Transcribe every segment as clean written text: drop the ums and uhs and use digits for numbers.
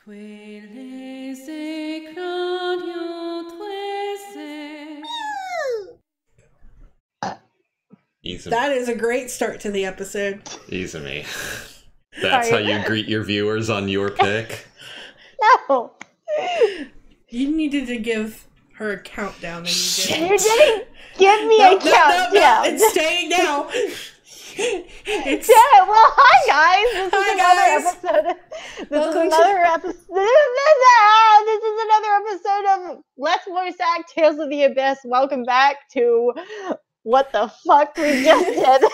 That is a great start to the episode. Izumi. That's how you greet your viewers on your pick? No. You needed to give her a countdown and you did. You didn't give me a countdown. No, it's staying now. It's... Yeah, well, hi guys. This is another episode. This is another episode of Let's Voice Act Tales of the Abyss. Welcome back to what the fuck we just did.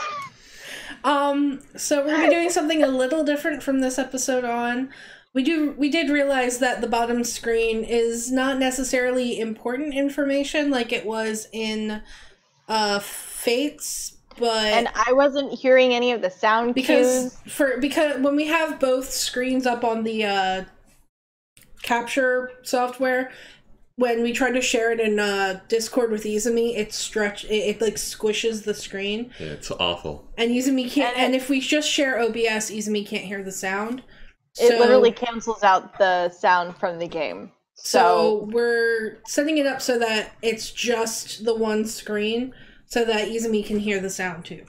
So we're gonna be doing something a little different from this episode on. We did realize that the bottom screen is not necessarily important information like it was in Fates, but and I wasn't hearing any of the sound cues because when we have both screens up on the capture software, when we try to share it in Discord with Izumi, it like squishes the screen. Yeah, it's awful. And Izumi can't. And if we just share OBS, Izumi can't hear the sound. It literally cancels out the sound from the game. So we're setting it up so that it's just the one screen, so that Izumi can hear the sound too.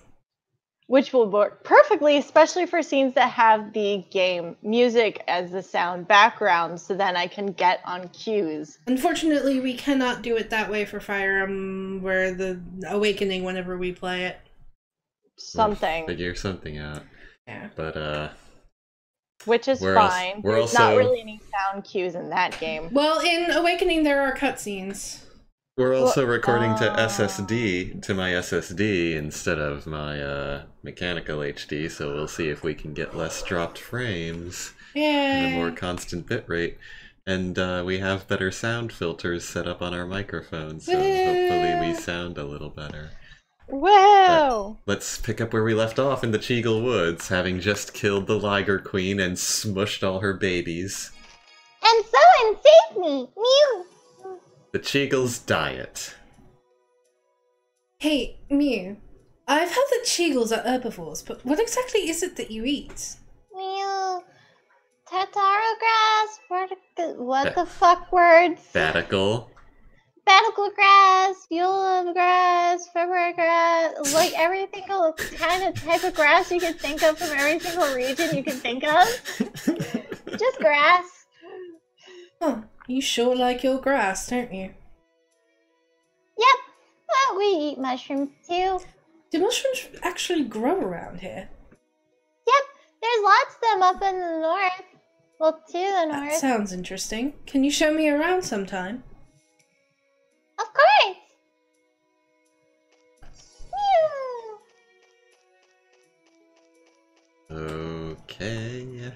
Which will work perfectly, especially for scenes that have the game music as the sound background, so then I can get on cues. Unfortunately, we cannot do it that way for Fire Emblem the Awakening whenever we play it. Something. We'll figure something out. Yeah. But, which is fine. There's not really any sound cues in that game. Well, in Awakening, there are cutscenes. We're also recording to SSD, to my SSD, instead of my mechanical HD, so we'll see if we can get less dropped frames and a more constant bitrate. And we have better sound filters set up on our microphones, so hopefully we sound a little better. Whoa! Let's pick up where we left off in the Cheagle Woods, having just killed the Liger Queen and smushed all her babies. And someone saved me! Mew! The Cheagle's diet. Hey, Mew. I've had the Cheagles at herbivores, but what exactly is it that you eat? Mew. Tataro grass? What the fuck words? Batical. Batical grass, Beulah grass, February grass, like every single kind of type of grass you can think of from every single region you can think of. Just grass. Huh. You sure like your grass, don't you? Yep. Well, we eat mushrooms too. Do mushrooms actually grow around here? Yep. There's lots of them up in the north. Well, to the north. That sounds interesting. Can you show me around sometime? Of course. Mew. Okay.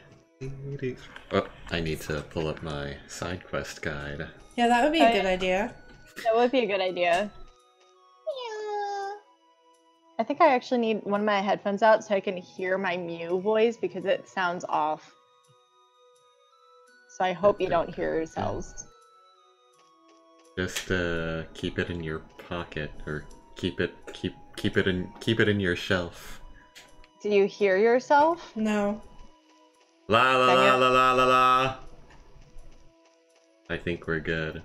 Oh, I need to pull up my side quest guide. Yeah, that would be a good idea. That would be a good idea. I think I actually need one of my headphones out so I can hear my Mew voice because it sounds off. So I hope you don't hear yourselves. Just keep it in your pocket, or keep it in your shelf. Do you hear yourself? No. La la la la la la la. I think we're good.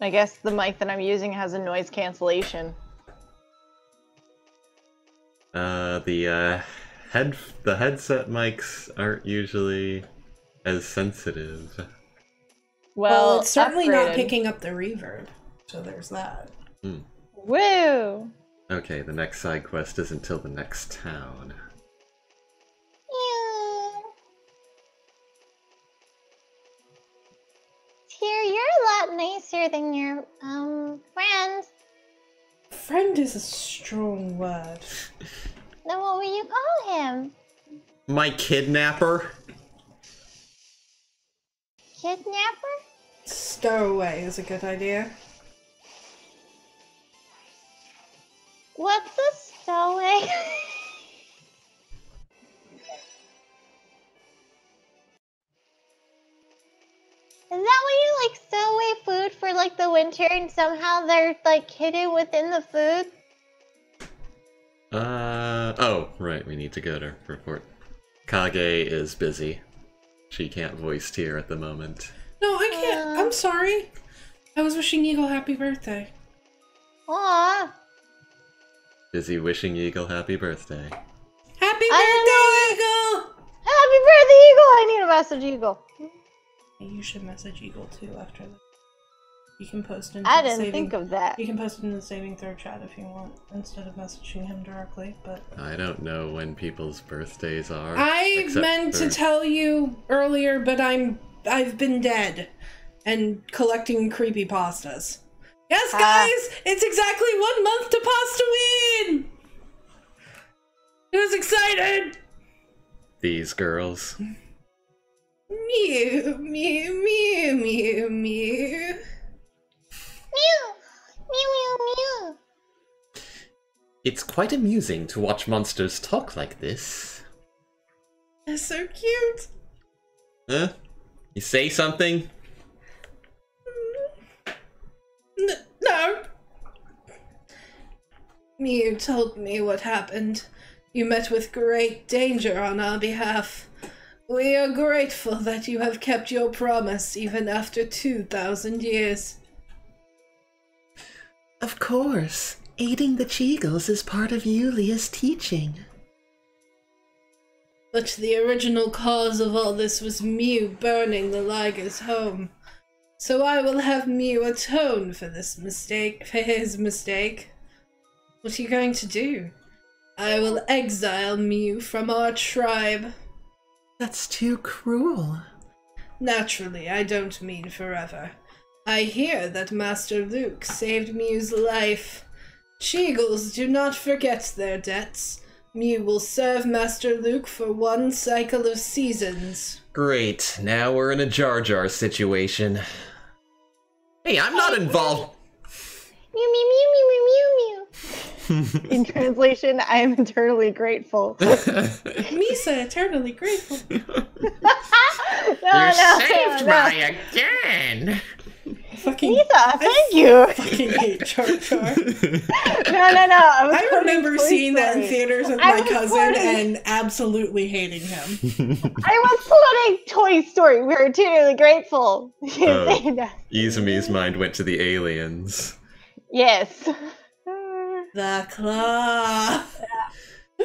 I guess the mic that I'm using has a noise cancellation. The headset mics aren't usually as sensitive. Well, it's certainly not picking up the reverb, so there's that. Woo! Okay, the next side quest isn't till the next town. Here, you're a lot nicer than your, friend. Friend is a strong word. Then what will you call him? My kidnapper? Kidnapper? Stowaway is a good idea. What's a stowaway? Is that when you like stow away food for like the winter and somehow they're like hidden within the food? Oh, right, we need to go to report. Kage is busy. she can't voice Tear at the moment. No, I can't. I'm sorry. I was wishing Eagle happy birthday. Aww. Busy wishing Eagle happy birthday. Happy birthday, Eagle! Happy birthday, Eagle! I need a message, Eagle. You should message Eagle too after this. You can post in. I didn't think of that. You can post in the saving throw chat if you want, instead of messaging him directly. But I don't know when people's birthdays are. I meant to tell you earlier, but I've been dead and collecting creepypastas. Yes, guys, it's exactly 1 month to Pasta Win. Who's excited? These girls. Mew, mew, mew, mew, mew. Mew! Mew, mew, mew! It's quite amusing to watch monsters talk like this. They're so cute. Huh? You say something? No. Mew told me what happened. You met with great danger on our behalf. We are grateful that you have kept your promise even after 2,000 years. Of course. Aiding the Cheagles is part of Yulia's teaching. But the original cause of all this was Mew burning the Liger's home. So I will have Mew atone for his mistake. What are you going to do? I will exile Mew from our tribe. That's too cruel. Naturally, I don't mean forever. I hear that Master Luke saved Mew's life. Cheagles do not forget their debts. Mew will serve Master Luke for 1 cycle of seasons. Great, now we're in a Jar Jar situation. Hey, I'm not involved. Mew, mew, mew, mew, mew, mew, mew. In translation, I am eternally grateful. Misa, eternally grateful. You saved me again! Fucking Misa, thank you! fucking hate Jar Jar. No. I remember seeing that in theaters with my cousin and absolutely hating him. I was quoting Toy Story. We were eternally grateful. Izumi's mind went to the aliens. Yes. The claw.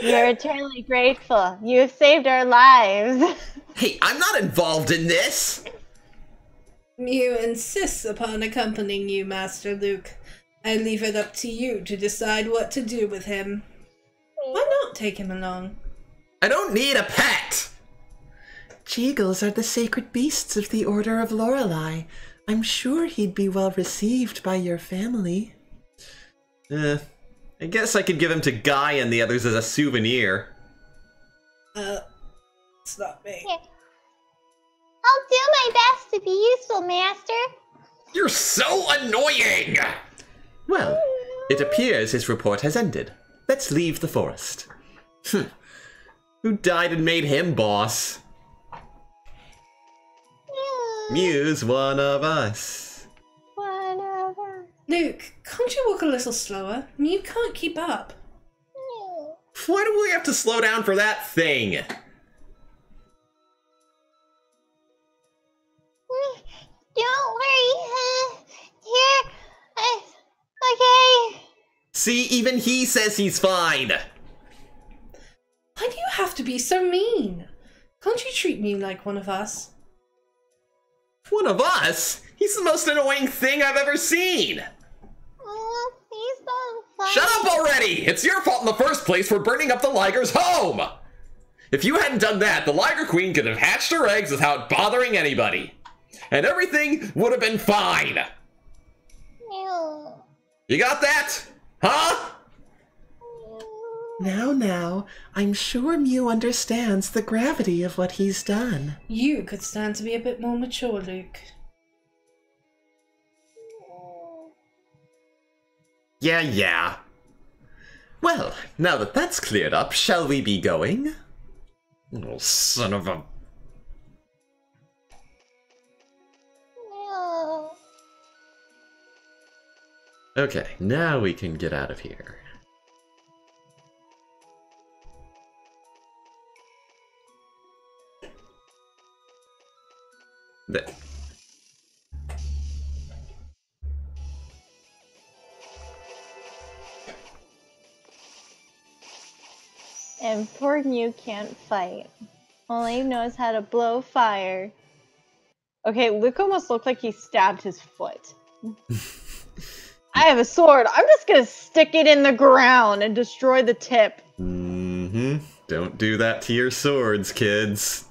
You're eternally grateful. You have saved our lives. Hey, I'm not involved in this! Mew insists upon accompanying you, Master Luke. I leave it up to you to decide what to do with him. Why not take him along? I don't need a pet! Cheagles are the sacred beasts of the Order of Lorelei. I'm sure he'd be well received by your family. I guess I could give him to Guy and the others as a souvenir. It's not me. I'll do my best to be useful, Master. You're so annoying! Well, it appears his report has ended. Let's leave the forest. Who died and made him boss? Mew's one of us. Luke, can't you walk a little slower? Mew can't keep up. Why do we have to slow down for that thing? Don't worry. Here. Okay. See, even he says he's fine. Why do you have to be so mean? Can't you treat me like one of us? One of us? He's the most annoying thing I've ever seen. Oh, he's so fun. Shut up already! It's your fault in the first place for burning up the Liger's home! If you hadn't done that, the Liger Queen could have hatched her eggs without bothering anybody. And everything would have been fine. Ew. You got that? Huh? Now, I'm sure Mew understands the gravity of what he's done. You could stand to be a bit more mature, Luke. Yeah. Well, now that that's cleared up, shall we be going? Oh, son of a... Ew. Okay, now we can get out of here. And poor Mew can't fight. Only knows how to blow fire. Okay, Luke almost looked like he stabbed his foot. I have a sword. I'm just gonna stick it in the ground and destroy the tip. Mm-hmm. Don't do that to your swords, kids.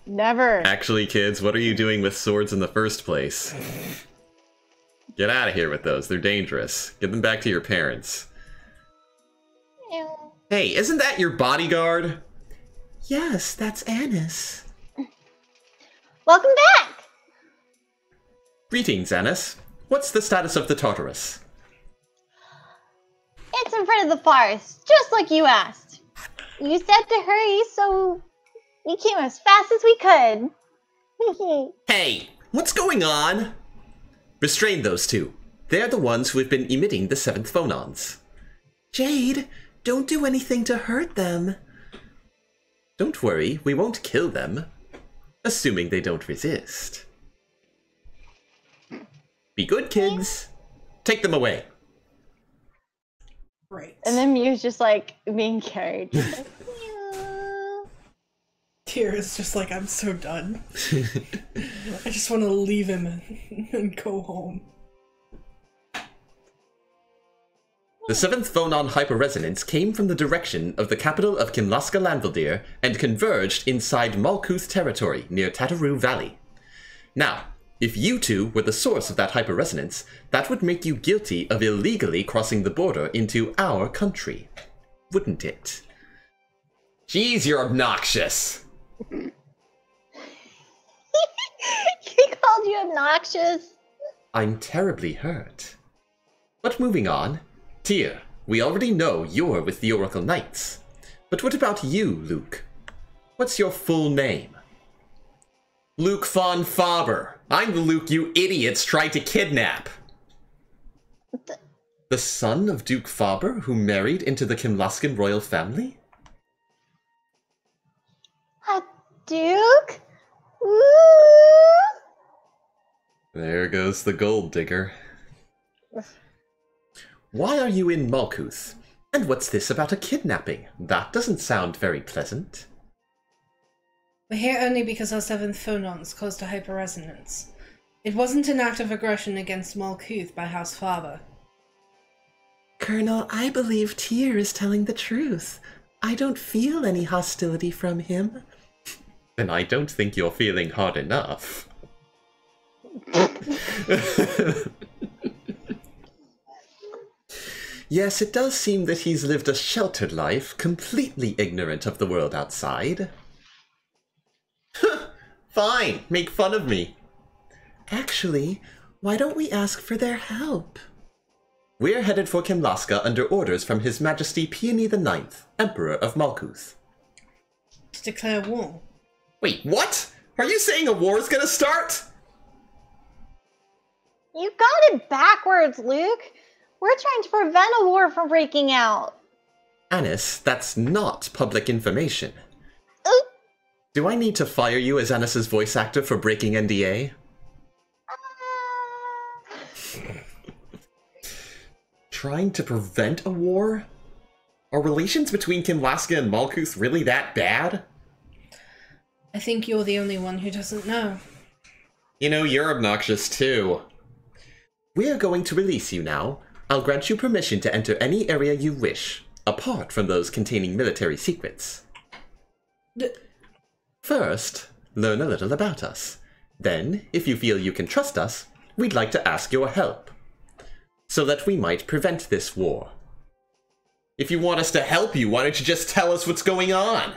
Never. Actually, kids, what are you doing with swords in the first place? Get out of here with those. They're dangerous. Give them back to your parents. Ew. Hey, isn't that your bodyguard? Yes, that's Annis. Welcome back! Greetings, Annis. What's the status of the Tartarus? It's in front of the forest, just like you asked. You said to hurry, so we came as fast as we could. Hey, what's going on? Restrain those two. They're the ones who have been emitting the 7th phonons. Jade, don't do anything to hurt them. Don't worry, we won't kill them. Assuming they don't resist. Be good, kids. Take them away. Right. And then Mew's just like being carried. Just like, Mew. Tira's just like, I'm so done. I just want to leave him and go home. The 7th phonon hyperresonance came from the direction of the capital of Kinlaska Lanvildir and converged inside Malkuth territory near Tataru Valley. Now, if you two were the source of that hyperresonance, that would make you guilty of illegally crossing the border into our country. Wouldn't it? Jeez, you're obnoxious! He called you obnoxious. I'm terribly hurt. But moving on. Tyr, we already know you're with the Oracle Knights. But what about you, Luke? What's your full name? Luke von Faber. I'm the Luke you idiots tried to kidnap. The son of Duke Faber, who married into the Kimlaskan royal family? A Duke? Woo! There goes the gold digger. Why are you in Malkuth? And what's this about a kidnapping? That doesn't sound very pleasant. We're here only because our 7th phonons caused a hyperresonance. It wasn't an act of aggression against Malkuth by House Faber. Colonel, I believe Tyr is telling the truth. I don't feel any hostility from him. Then I don't think you're feeling hard enough. Yes, it does seem that he's lived a sheltered life, completely ignorant of the world outside. Fine, make fun of me. Actually, why don't we ask for their help? We're headed for Kimlaska under orders from His Majesty Peony IX, Emperor of Malkuth. To declare war. Wait, what? Are you saying a war is gonna start? You got it backwards, Luke. We're trying to prevent a war from breaking out. Annis, that's not public information. Oop. Do I need to fire you as Annis's voice actor for breaking NDA? Trying to prevent a war? Are relations between Kimlaska and Malkuth really that bad? I think you're the only one who doesn't know. You know, you're obnoxious too. We're going to release you now. I'll grant you permission to enter any area you wish, apart from those containing military secrets. First, learn a little about us. Then, if you feel you can trust us, we'd like to ask your help, so that we might prevent this war. If you want us to help you, why don't you just tell us what's going on?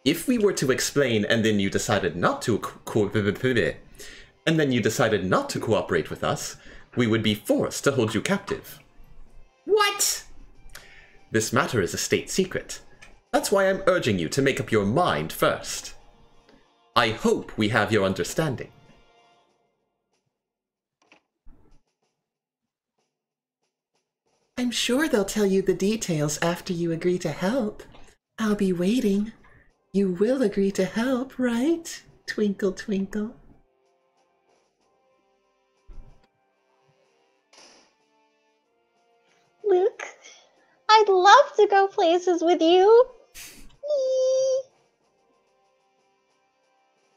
If we were to explain and then you decided not to cooperate with us, we would be forced to hold you captive. What? This matter is a state secret. That's why I'm urging you to make up your mind first. I hope we have your understanding. I'm sure they'll tell you the details after you agree to help. I'll be waiting. You will agree to help, right? Twinkle, twinkle. Luke, I'd love to go places with you.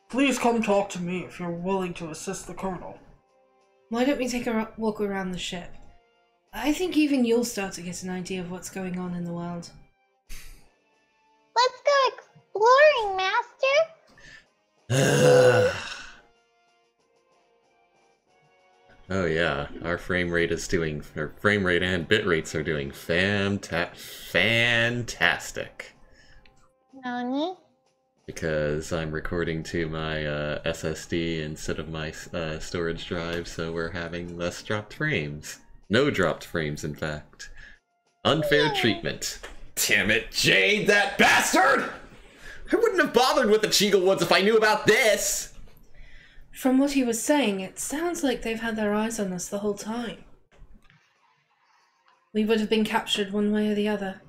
Please come talk to me if you're willing to assist the Colonel. Why don't we take a walk around the ship? I think even you'll start to get an idea of what's going on in the world. Let's go exploring, Master. Oh yeah, our frame rate and bit rates are doing fantastic. Nani? Because I'm recording to my SSD instead of my storage drive, so we're having less dropped frames. No dropped frames, in fact. Unfair treatment. Damn it, Jade, that bastard! I wouldn't have bothered with the Cheegle if I knew about this! From what he was saying, it sounds like they've had their eyes on us the whole time. We would have been captured one way or the other.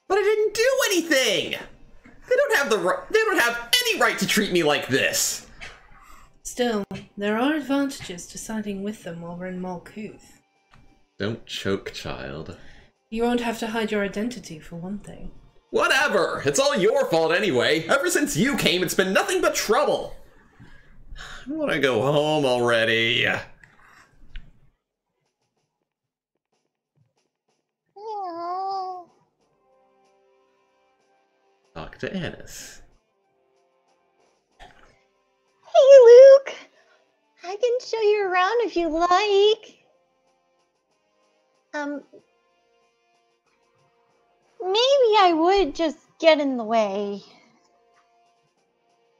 But I didn't do anything! They don't have any right to treat me like this! Still, there are advantages to siding with them while we're in Malkuth. Don't choke, child. You won't have to hide your identity, for one thing. Whatever! It's all your fault anyway! Ever since you came, it's been nothing but trouble! I want to go home already. No. Talk to Annis. Hey, Luke. I can show you around if you like. Maybe I would just get in the way.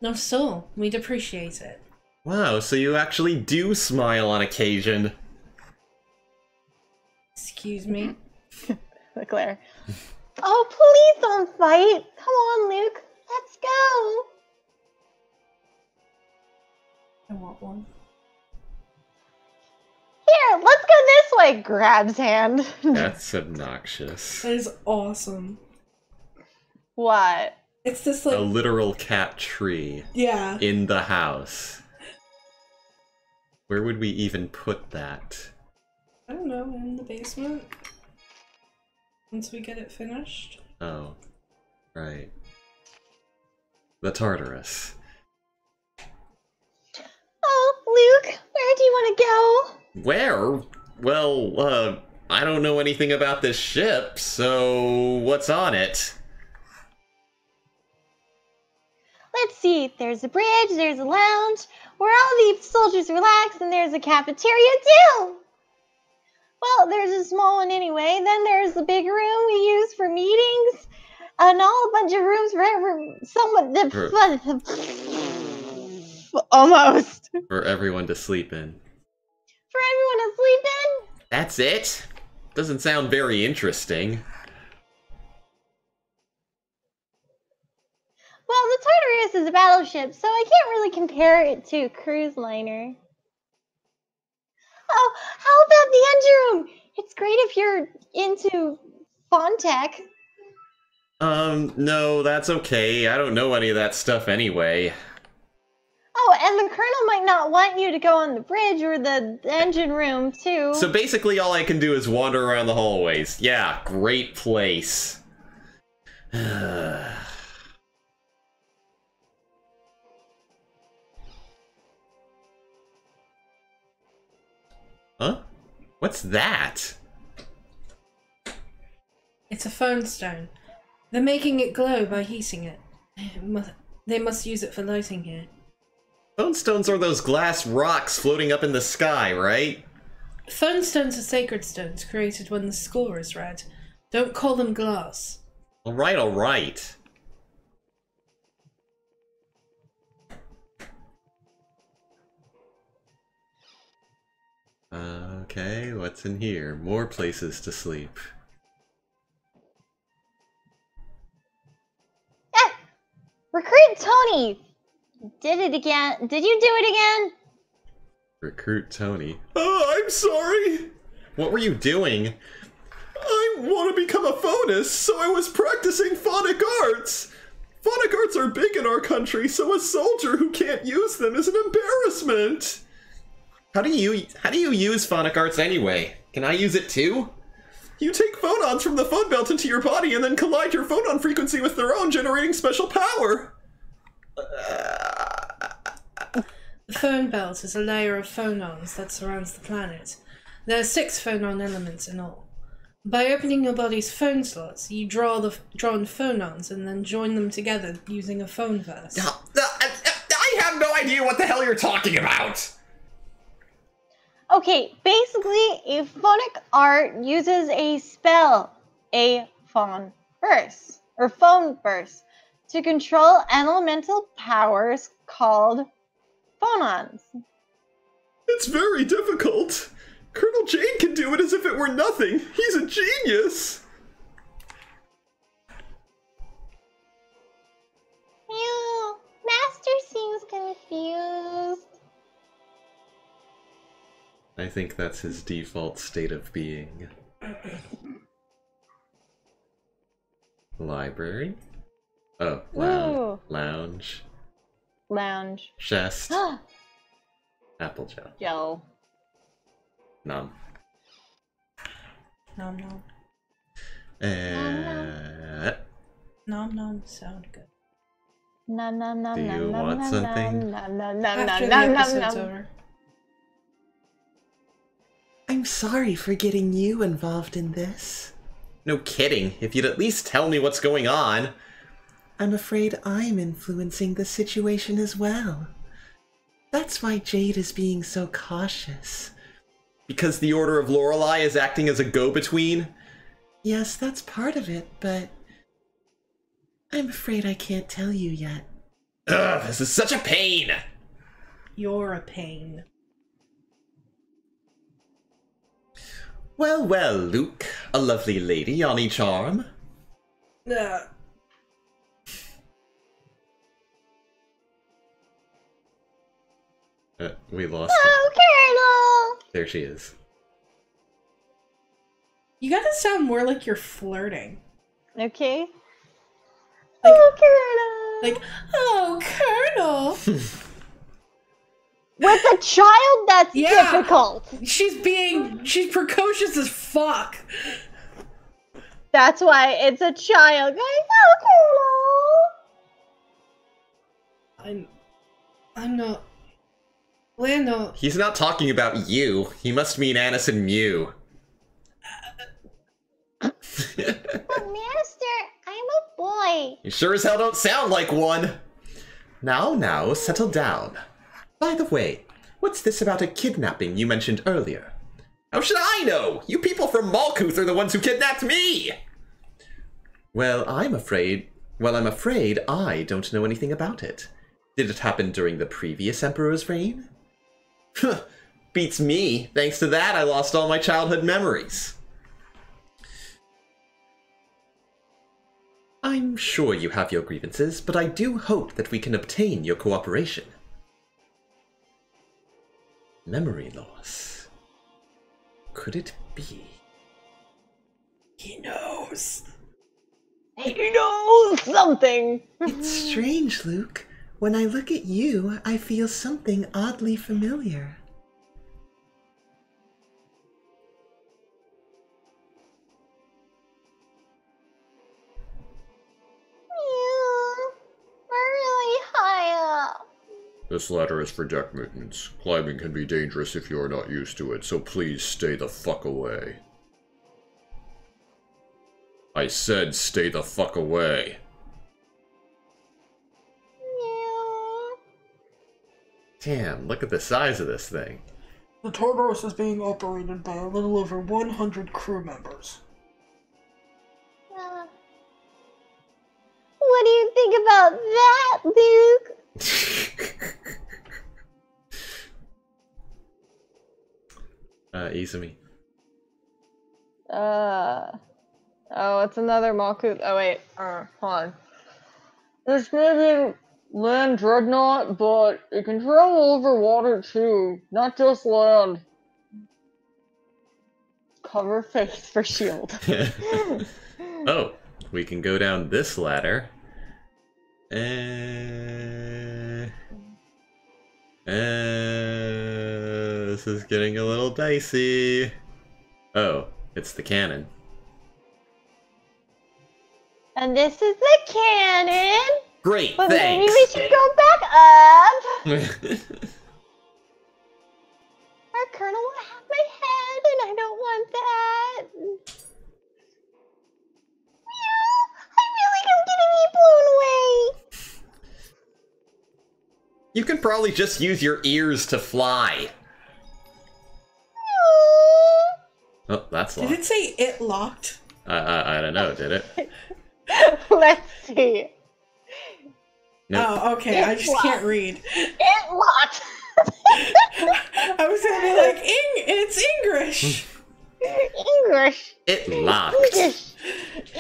Not at all. We'd appreciate it. Wow, so you actually do smile on occasion. Excuse me? Claire. Oh, please don't fight. Come on, Luke. Let's go. I want one. Here, let's go this way. Grabs hand. That's obnoxious. That is awesome. What? It's this like... A literal cat tree. Yeah. In the house. Where would we even put that? I don't know, in the basement. Once we get it finished. Oh. Right. The Tartarus. Oh, Luke, where do you want to go? Where? Well, I don't know anything about this ship, so what's on it? Let's see, there's a bridge, there's a lounge, where all the soldiers relax, and there's a cafeteria too! Well, there's a small one anyway, then there's the big room we use for meetings, and all a bunch of rooms almost. For everyone to sleep in. For everyone to sleep in? That's it? Doesn't sound very interesting. Well, the Tartarus is a battleship, so I can't really compare it to a cruise liner. Oh, how about the engine room? It's great if you're into Fontech. No, that's okay. I don't know any of that stuff anyway. Oh, and the Colonel might not want you to go on the bridge or the engine room, too. So basically all I can do is wander around the hallways. Yeah, great place. Huh? What's that? It's a phone stone. They're making it glow by heating it. They must use it for lighting here. Phone stones are those glass rocks floating up in the sky, right? Phone stones are sacred stones created when the score is read. Don't call them glass. Alright, alright. Okay, what's in here? More places to sleep. Ah! Recruit Tony! Did it again. Did you do it again? Recruit Tony. Oh, I'm sorry! What were you doing? I want to become a phonist, so I was practicing phonic arts! Phonic arts are big in our country, so a soldier who can't use them is an embarrassment. How do you use phonic arts anyway? Can I use it too? You take phonons from the phone belt into your body and then collide your phonon frequency with their own, generating special power. The phone belt is a layer of phonons that surrounds the planet. There are 6 phonon elements in all. By opening your body's phone slots, you draw in phonons and then join them together using a phone verse. I have no idea what the hell you're talking about! Okay, basically, a phonic art uses a spell, a phone verse, to control elemental powers called phonons. It's very difficult. Colonel Jade can do it as if it were nothing. He's a genius. Ew, Master seems confused. I think that's his default state of being. Library? Oh, lounge. Lounge. Chest. Apple gel. Joe. Nom. Nom nom. Nom nom sound good. Nom nom nom. Do you want something? After the episode's over. I'm sorry for getting you involved in this. No kidding. If you'd at least tell me what's going on. I'm afraid I'm influencing the situation as well. That's why Jade is being so cautious. Because the Order of Lorelei is acting as a go-between? Yes, that's part of it, but I'm afraid I can't tell you yet. Ugh, this is such a pain! You're a pain. Well, well, Luke. A lovely lady on each arm. We lost her. Oh, Colonel! There she is. You gotta sound more like you're flirting. Okay. Like, oh, Colonel! Like, oh, Colonel! With a child, that's difficult. She's precocious as fuck. That's why it's a child. Oh, Colonel! I'm not... Lando... He's not talking about you. He must mean Annis and Mew. But Master, I'm a boy. You sure as hell don't sound like one. Now, settle down. By the way, what's this about a kidnapping you mentioned earlier? How should I know? You people from Malkuth are the ones who kidnapped me! Well, I'm afraid I don't know anything about it. Did it happen during the previous Emperor's reign? Beats me. Thanks to that, I lost all my childhood memories. I'm sure you have your grievances, but I do hope that we can obtain your cooperation. Memory loss. Could it be? He knows. He knows something. It's strange, Luke. When I look at you, I feel something oddly familiar. We're really high up. This ladder is for deck maintenance. Climbing can be dangerous if you are not used to it, so please stay the fuck away. I said stay the fuck away. Damn, look at the size of this thing. The Tartarus is being operated by a little over 100 crew members. What do you think about that, Luke? Izumi. Oh, it's another Malkuth. Oh, wait. Hold on. This may be land dreadnought, but it can travel over water too, not just land. Cover face for shield. Oh, we can go down this ladder. This is getting a little dicey. Oh, it's the cannon. And this is the cannon. Great, but thanks. Maybe we should go back up. Our colonel will have my head, and I don't want that. I feel like I'm gonna be blown away. You can probably just use your ears to fly. Oh, that's locked. Did it say it locked? I don't know, did it? Let's see. Nope. Oh, okay. I just can't read. It locked. I was gonna be like, it's English. English. It locked.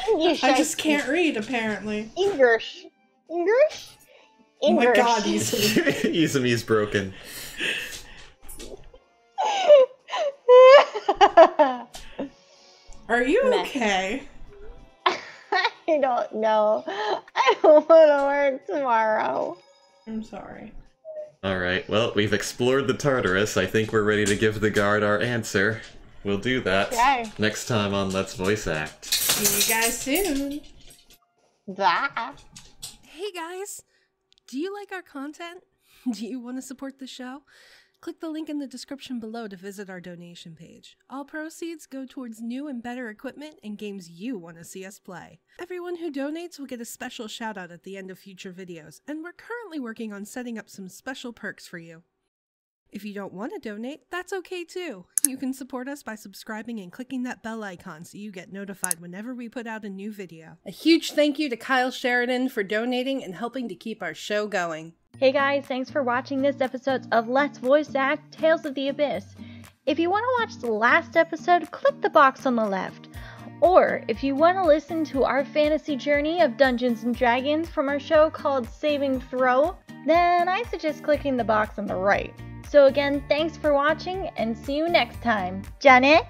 English. I just can't read, apparently. English. English. Oh my god, Izumi. Izumi's broken. Are you okay? I don't know. I don't want to work tomorrow. I'm sorry. Alright, well, we've explored the Tartarus. I think we're ready to give the guard our answer. We'll do that next time on Let's Voice Act. See you guys soon. Bye. Hey guys! Do you like our content? Do you want to support the show? Click the link in the description below to visit our donation page. All proceeds go towards new and better equipment and games you want to see us play. Everyone who donates will get a special shout out at the end of future videos, and we're currently working on setting up some special perks for you. If you don't want to donate, that's okay too. You can support us by subscribing and clicking that bell icon so you get notified whenever we put out a new video. A huge thank you to Kyle Sheridan for donating and helping to keep our show going. Hey guys, thanks for watching this episode of Let's Voice Act Tales of the Abyss. If you want to watch the last episode, click the box on the left. Or if you want to listen to our fantasy journey of Dungeons & Dragons from our show called Saving Throw, then I suggest clicking the box on the right. So again, thanks for watching and see you next time. Janet?